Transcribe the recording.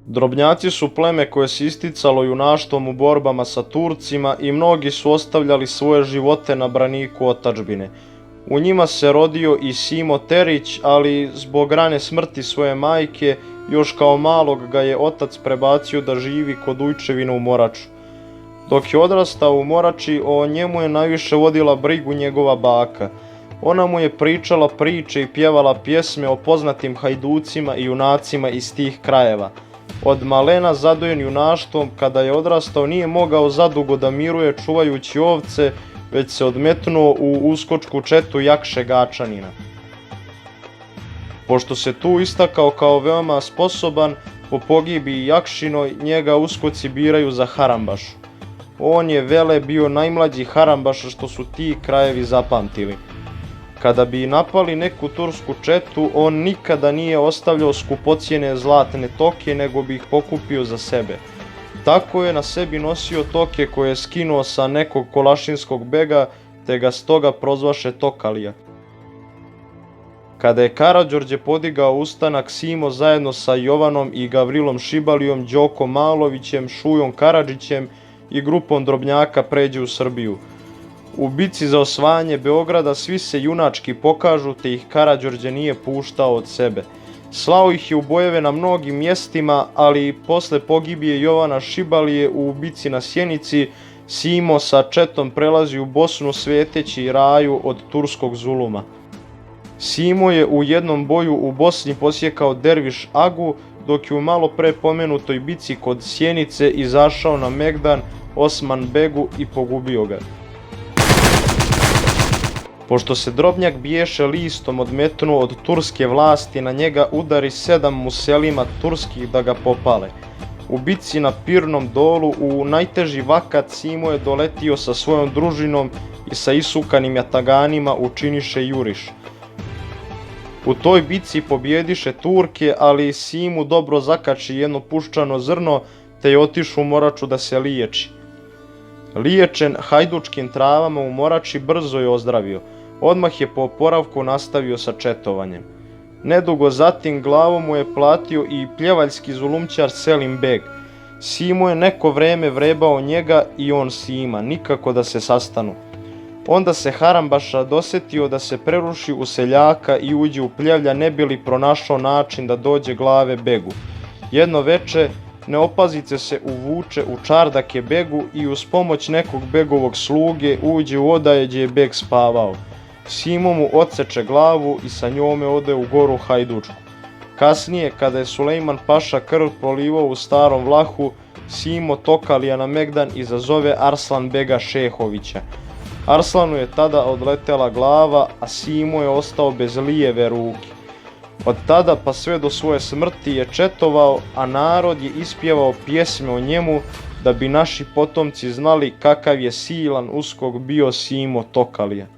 Drobnjaci su pleme koje se isticalo junaštvom u borbama sa Turcima i mnogi su ostavljali svoje živote na braniku otadžbine. U njima se rodio i Simo Terić, ali zbog rane smrti svoje majke, još kao malog ga je otac prebacio da živi kod ujčevina u Moraču. Dok je odrastao u Morači, o njemu je najviše vodila brigu njegova baka. Ona mu je pričala priče i pjevala pjesme o poznatim hajducima i junacima iz tih krajeva. Od malena zadojen junaštvom, kada je odrastao nije mogao zadugo da miruje čuvajući ovce, već se odmetnuo u uskočku četu Jakše Gačanina. Pošto se tu istakao kao veoma sposoban, po pogibiji Jakšinoj njega uskoci biraju za Harambašu. On je Vele bio najmlađi Harambaša što su ti krajevi zapamtili. Kada bi napali neku tursku četu, on nikada nije ostavljao skupocijene zlatne toke, nego bi ih pokupio za sebe. Tako je na sebi nosio toke koje je skinuo sa nekog kolašinskog bega, te ga stoga prozvaše Tokalija. Kada je Karađorđe podigao ustanak, Simo zajedno sa Jovanom i Gavrilom Šibalijom, Đokom Malovićem, Šujom Karadžićem i grupom drobnjaka pređe u Srbiju. U bici za osvajanje Beograda svi se junački pokažu, te ih Karađorđe nije puštao od sebe. Slao ih je u bojeve na mnogim mjestima, ali posle pogibije Jovana Šibalije u bici na Sjenici, Simo sa četom prelazi u Bosnu sveteći raju od turskog zuluma. Simo je u jednom boju u Bosni posjekao Derviš Agu, dok je u malo pre pomenutoj bici kod Sjenice izašao na Megdan Osman Begu i pogubio ga. Pošto se Drobnjak biješe listom odmetnuo od turske vlasti, na njega udari 7 muselima turskih da ga popale. U bici na Pirnom dolu u najteži vakat Simo je doletio sa svojom družinom i sa isukanim jataganima učiniše juriš. U toj bici pobjediše Turke, ali Simu dobro zakači jedno puščano zrno, te je otišao u Moraču da se liječi. Liječen hajdučkim travama u Morači brzo je ozdravio. Odmah je po oporavku nastavio sa četovanjem. Nedugo zatim glavu mu je platio i pljevaljski zulumčar Selim Beg. Simo je neko vreme vrebao njega i on Sima, nikako da se sastanu. Onda se Harambaša dosetio da se preruši u seljaka i uđe u Pljevlja, ne bi li pronašao način da dođe glave Begu. Jedno veče Neopazice se uvuče u čardake Begu i uz pomoć nekog Begovog sluge uđe u odaje gdje je Beg spavao. Simo mu odseče glavu i sa njome ode u goru Hajdučku. Kasnije, kada je Sulejman Paša krv prolivao u starom Vlahu, Simo Tokalija na Megdan izazove Arslan Bega Šehovića. Arslanu je tada odletela glava, a Simo je ostao bez lijeve ruke. Od tada pa sve do svoje smrti je četovao, a narod je ispjevao pjesme o njemu da bi naši potomci znali kakav je silan uskok bio Simo Tokalija.